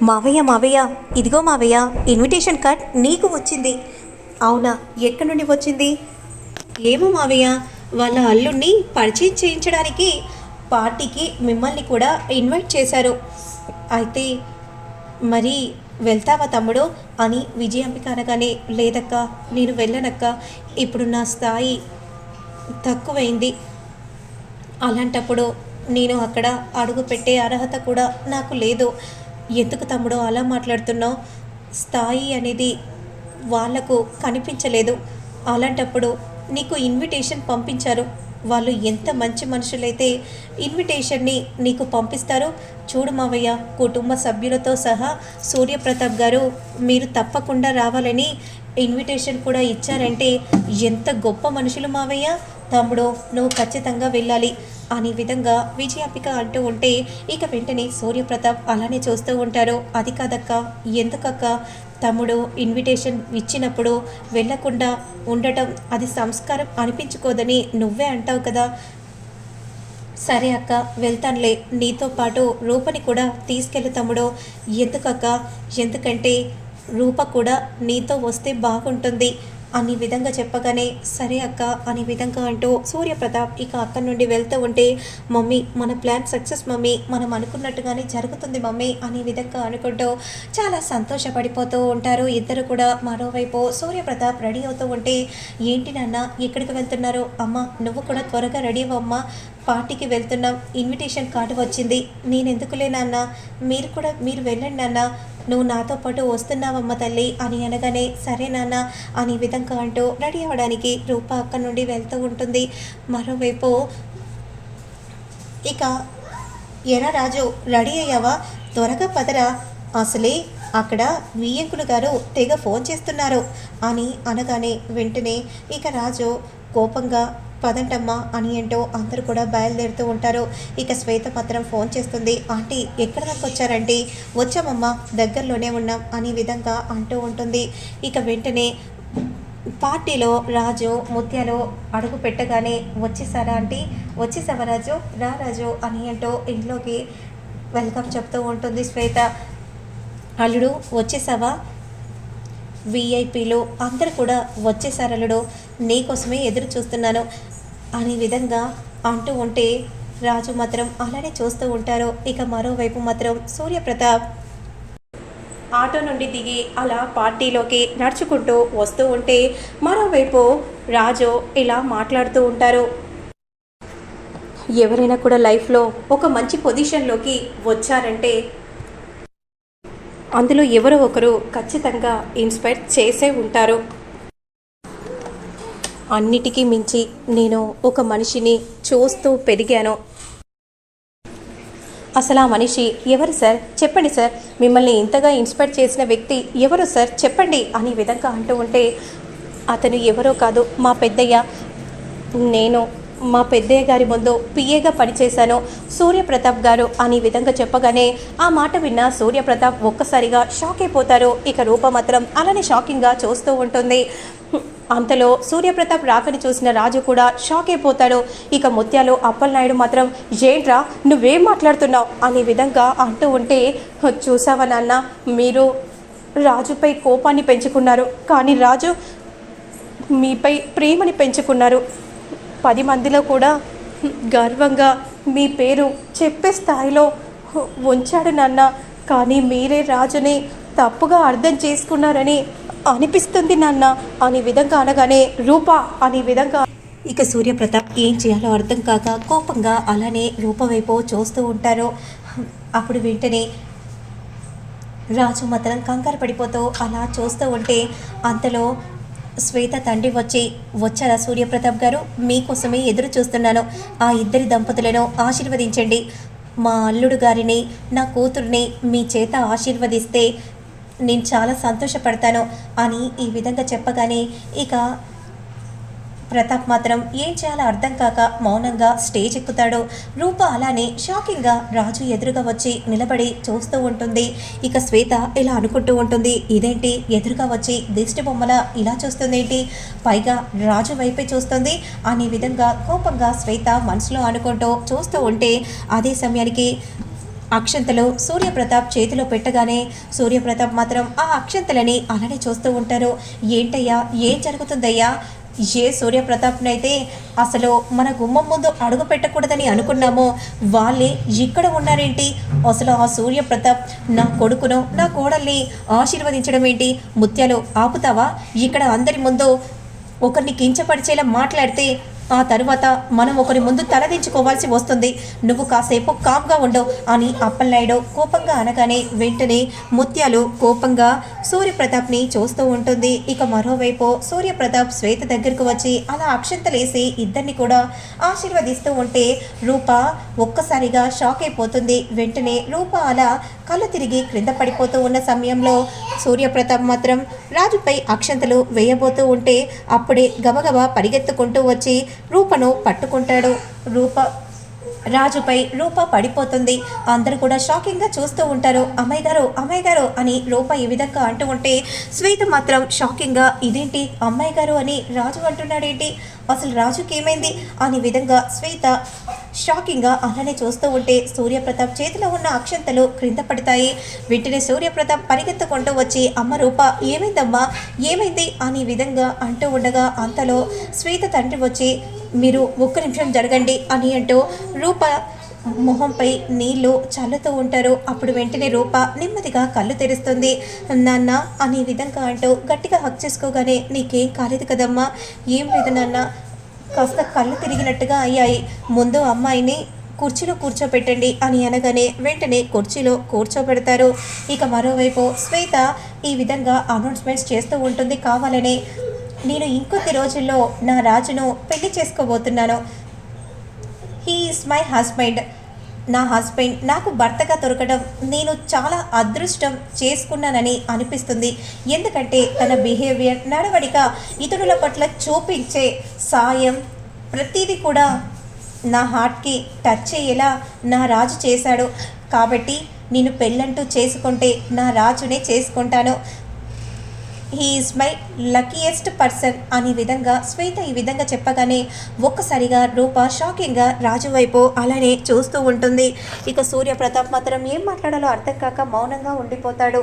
మావయ్య మావయ్య, ఇదిగో మావయ్య, ఇన్విటేషన్ కార్డ్ నీకు వచ్చింది. అవునా, ఎక్కడి నుండి వచ్చింది? ఏమో మావయ్య, వాళ్ళ అల్లుడిని పరిచయం చేయించడానికి పార్టీకి మిమ్మల్ని కూడా ఇన్వైట్ చేశారు. అయితే మరి వెళ్తావా తమ్ముడు అని విజయాంబిక అనగానే, లేదక్క, నేను వెళ్ళనక్క, ఇప్పుడు నా స్థాయి తక్కువైంది. అలాంటప్పుడు నేను అక్కడ అడుగు పెట్టే అర్హత కూడా నాకు లేదు. ఎందుకు తమ్ముడు అలా మాట్లాడుతున్నావు? స్థాయి అనేది వాళ్లకు కనిపించలేదు. అలాంటప్పుడు నీకు ఇన్విటేషన్ పంపించారు. వాళ్ళు ఎంత మంచి మనుషులైతే ఇన్విటేషన్ని నీకు పంపిస్తారు. చూడు మావయ్య, కుటుంబ సభ్యులతో సహా సూర్యప్రతాప్ గారు మీరు తప్పకుండా రావాలని ఇన్విటేషన్ కూడా ఇచ్చారంటే ఎంత గొప్ప మనుషులు మావయ్య. తమ్ముడు, నువ్వు ఖచ్చితంగా వెళ్ళాలి అనే విధంగా విజయాంబిక అంటూ ఉంటే ఇక వెంటనే సూర్యప్రతాప్ అలానే చూస్తూ ఉంటారు. అది కాదక్క, ఎందుకక్క, తమ్ముడు ఇన్విటేషన్ ఇచ్చినప్పుడు వెళ్ళకుండా ఉండటం అది సంస్కారం అనిపించుకోదని నువ్వే అంటావు కదా. సరే అక్క, వెళ్తానులే, నీతో పాటు రూపని కూడా తీసుకెళ్ళు తమ్ముడు. ఎందుకక్క? ఎందుకంటే రూప కూడా నీతో వస్తే బాగుంటుంది అనే విధంగా చెప్పగానే, సరే అక్క అనే విధంగా అంటూ సూర్యప్రతాప్ ఇక అక్కడి నుండి వెళ్తూ ఉంటే, మమ్మీ మన ప్లాన్ సక్సెస్ మమ్మీ, మనం అనుకున్నట్టుగానే జరుగుతుంది మమ్మీ అనే విధంగా అనుకుంటూ చాలా సంతోషపడిపోతూ ఉంటారు ఇద్దరు కూడా. మరోవైపు సూర్యప్రతాప్ రెడీ అవుతూ ఉంటే, ఏంటి నాన్న ఎక్కడికి వెళ్తున్నారు? అమ్మ నువ్వు కూడా త్వరగా రెడీ అవ్వమ్మా, పార్టీకి వెళ్తున్నాం, ఇన్విటేషన్ కార్డు వచ్చింది. నేనెందుకులే నాన్న, మీరు వెళ్ళండి నాన్న, నువ్వు నాతో పాటు వస్తున్నావమ్మ తల్లి అని అనగానే, సరే నాన్న అనే విధంగా అంటూ రెడీ అవ్వడానికి రూప అక్కడి నుండి వెళ్తూ ఉంటుంది. మరోవైపు ఇక ఎరా రాజు, రెడీ అయ్యావా? త్వరగా పదరా, అసలే అక్కడ వియ్యంకులు గారు తెగ ఫోన్ చేస్తున్నారు అని అనగానే వెంటనే ఇక రాజు కోపంగా, పదంటమ్మా అని ఏంటో అందరూ కూడా బయలుదేరుతూ ఉంటారు. ఇక శ్వేత మాత్రం ఫోన్ చేస్తుంది. ఆంటీ ఎక్కడ దాకా వచ్చారంటీ? వచ్చామమ్మా, దగ్గరలోనే ఉన్నాం అనే విధంగా అంటూ ఉంటుంది. ఇక వెంటనే పార్టీలో రాజు ముత్యాలు అడుగు పెట్టగానే, వచ్చేసారా ఆంటీ? వచ్చేసావా రాజు? రా రాజు అని అంటూ ఇంట్లోకి వెల్కమ్ చెప్తూ ఉంటుంది శ్వేత. అల్లుడు వచ్చేసావా? విఐపీలు అందరూ కూడా వచ్చేసారు అల్లుడు, నీకోసమే ఎదురు చూస్తున్నాను అనే విధంగా అంటూ ఉంటే రాజు మాత్రం అలానే చూస్తూ ఉంటారు. ఇక మరోవైపు మాత్రం సూర్యప్రతాప్ ఆటో నుండి దిగి అలా పార్టీలోకి నడుచుకుంటూ వస్తూ ఉంటే మరోవైపు రాజు ఇలా మాట్లాడుతూ ఉంటారు. ఎవరైనా కూడా లైఫ్లో ఒక మంచి పొజిషన్లోకి వచ్చారంటే అందులో ఎవరో ఒకరు ఖచ్చితంగా ఇన్స్పైర్ చేసే ఉంటారు. అన్నిటికీ మించి నేను ఒక మనిషిని చూస్తూ పెరిగాను. అసలు ఆ మనిషి ఎవరు సార్? చెప్పండి సార్, మిమ్మల్ని ఇంతగా ఇన్స్పైర్ చేసిన వ్యక్తి ఎవరు సార్? చెప్పండి అనే విధంగా అంటూ ఉంటే, అతను ఎవరో కాదు, మా పెద్దయ్య. నేను మా పెద్దయ్య గారి ముందు పిఏగా పనిచేశాను, సూర్యప్రతాప్ గారు అనే విధంగా చెప్పగానే ఆ మాట విన్న సూర్యప్రతాప్ ఒక్కసారిగా షాక్ అయిపోతారు. ఇక రూప మాత్రం అలానే షాకింగ్గా చూస్తూ ఉంటుంది. అంతలో సూర్యప్రతాప్ రాకని చూసిన రాజు కూడా షాక్ అయిపోతాడు. ఇక ముత్యాలు అప్పలనాయుడు మాత్రం, ఏంట్రా నువ్వేం మాట్లాడుతున్నావు అనే విధంగా అంటూ ఉంటే, చూసావా నాన్న, మీరు రాజుపై కోపాన్ని పెంచుకున్నారు, కానీ రాజు మీపై ప్రేమని పెంచుకున్నారు. 10 మందిలో కూడా గర్వంగా మీ పేరు చెప్పే స్థాయిలో ఉంచాడు నాన్న, కానీ మీరే రాజుని తప్పుగా అర్థం చేసుకున్నారని అనిపిస్తుంది నాన్న అనే విధంగా అనగానే, రూప అనే విధంగా ఇక సూర్యప్రతాప్ ఏం చేయాలో అర్థం కాక కోపంగా అలానే రూప వైపు చూస్తూ ఉంటారు. అప్పుడు వెంటనే రాజు మాత్రం కంగారు పడిపోతూ అలా చూస్తూ ఉంటే అంతలో శ్వేత తండ్రి వచ్చారా సూర్యప్రతాప్ గారు? మీకోసమే ఎదురు చూస్తున్నాను, ఆ ఇద్దరి దంపతులను ఆశీర్వదించండి, మా అల్లుడు గారిని నా కూతుర్ని మీ చేత ఆశీర్వదిస్తే నేను చాలా సంతోషపడతాను అని ఈ విధంగా చెప్పగానే ఇక ప్రతాప్ మాత్రం ఏం చేయాలో అర్థం కాక మౌనంగా స్టేజ్ ఎక్కుతాడు. రూప అలానే షాకింగ్గా రాజు ఎదురుగా వచ్చి నిలబడి చూస్తూ ఉంటుంది. ఇక శ్వేత ఇలా అనుకుంటూ ఉంటుంది, ఇదేంటి ఎదురుగా వచ్చి దిష్టి బొమ్మల ఇలా చూస్తుందేంటి, పైగా రాజు వైపే చూస్తుంది అనే విధంగా కోపంగా శ్వేత మనసులో అనుకుంటూ చూస్తూ ఉంటే అదే సమయానికి అక్షంతలు సూర్యప్రతాప్ చేతిలో పెట్టగానే సూర్యప్రతాప్ మాత్రం ఆ అక్షంతలని అలానే చూస్తూ ఉంటారు. ఏంటయ్యా, ఏం జరుగుతుందయ్యా? ఏ సూర్యప్రతాప్నైతే అసలు మన గుమ్మం ముందు అడుగు పెట్టకూడదని అనుకున్నామో వాళ్ళే ఇక్కడ ఉన్నారేంటి? అసలు ఆ సూర్యప్రతాప్ నా కొడుకును నా కోడల్ని ఆశీర్వదించడం ఏంటి? ముత్యాలు, ఆపుతావా? ఇక్కడ అందరి ముందు ఒకరిని కించపరిచేలా మాట్లాడితే ఆ తరువాత మనం ఒకరి ముందు తలదించుకోవాల్సి వస్తుంది. నువ్వు కాసేపు కామ్గా ఉండు అని అప్పలనాయుడు కోపంగా అనగానే వెంటనే ముత్యాలు కోపంగా సూర్యప్రతాప్ని చూస్తూ ఉంటుంది. ఇక మరోవైపు సూర్యప్రతాప్ శ్వేత దగ్గరకు వచ్చి అలా అక్షంతలేసి ఇద్దరిని కూడా ఆశీర్వదిస్తూ ఉంటే రూప ఒక్కసారిగా షాక్ అయిపోతుంది. వెంటనే రూప అలా కళ్ళు తిరిగి క్రింద పడిపోతూ ఉన్న సమయంలో సూర్యప్రతాప్ మాత్రం రాజుపై అక్షంతలు వేయబోతూ ఉంటే అప్పుడే గబగబా పరిగెత్తుకుంటూ వచ్చి రూపను పట్టుకుంటాడు. రాజుపై రూప పడిపోతుంది. అందరూ కూడా షాకింగ్గా చూస్తూ ఉంటారు. అమ్మాయి గారు అని రూప ఈ విధంగా అంటూ ఉంటే శ్వేత మాత్రం షాకింగ్గా ఇదేంటి అమ్మాయి గారు అని రాజు అంటున్నాడేంటి, అసలు రాజుకి ఏమైంది అని విధంగా శ్వేత షాకింగ్గా అలానే చూస్తూ ఉంటే సూర్యప్రతాప్ చేతిలో ఉన్న అక్షంతలు క్రింద పడతాయి. వెంటనే సూర్యప్రతాప్ పరిగెత్తుకుంటూ వచ్చి అమ్మ రూప ఏమైందమ్మా, ఏమైంది అని విధంగా అంటూ ఉండగా అంతలో శ్వేత తండ్రి వచ్చి మీరు ఒక్క నిమిషం జరగండి అని అంటూ రూప మొహంపై నీళ్లు చల్లుతూ ఉంటారు. అప్పుడు వెంటనే రూప నెమ్మదిగా కళ్ళు తెరుస్తుంది. నాన్న అనే విధంగా అంటూ గట్టిగా హక్ చేసుకోగానే నీకేం కాలేదు కదమ్మా? ఏం లేదు నాన్న, కాస్త కళ్ళు తిరిగినట్టుగా అయ్యాయి, ముందు అమ్మాయిని కుర్చీలో కూర్చోపెట్టండి అని అనగానే వెంటనే కుర్చీలో కూర్చోబెడతారు. ఇక మరోవైపు శ్వేత ఈ విధంగా అనౌన్స్మెంట్స్ చేస్తూ ఉంటుంది కావాలనే, నేను ఇంకొద్ది రోజుల్లో నా రాజును పెళ్లి చేసుకోబోతున్నాను. He is my husband. నా హస్బెండ్ నాకు భర్తగా దొరకడం నేను చాలా అదృష్టం చేసుకున్నానని అనిపిస్తుంది. ఎందుకంటే తన బిహేవియర్, నడవడిక, ఇతరుల పట్ల చూపించే సాయం ప్రతిదీ కూడా నా హార్ట్కి టచ్ అయ్యేలా నా రాజు చేశాడు. కాబట్టి నేను పెళ్ళంటూ చేసుకుంటే నా రాజునే చేసుకుంటాను. He is my luckiest person అని విధంగా శ్వేత ఈ విధంగా చెప్పగానే ఒక్కసారిగా రూప షాకింగ్గా రాజు వైపు అలానే చూస్తూ ఉంటుంది. ఇక సూర్యప్రతాప్ మాత్రం ఏం మాట్లాడాలో అర్థం కాక మౌనంగా ఉండిపోతాడు.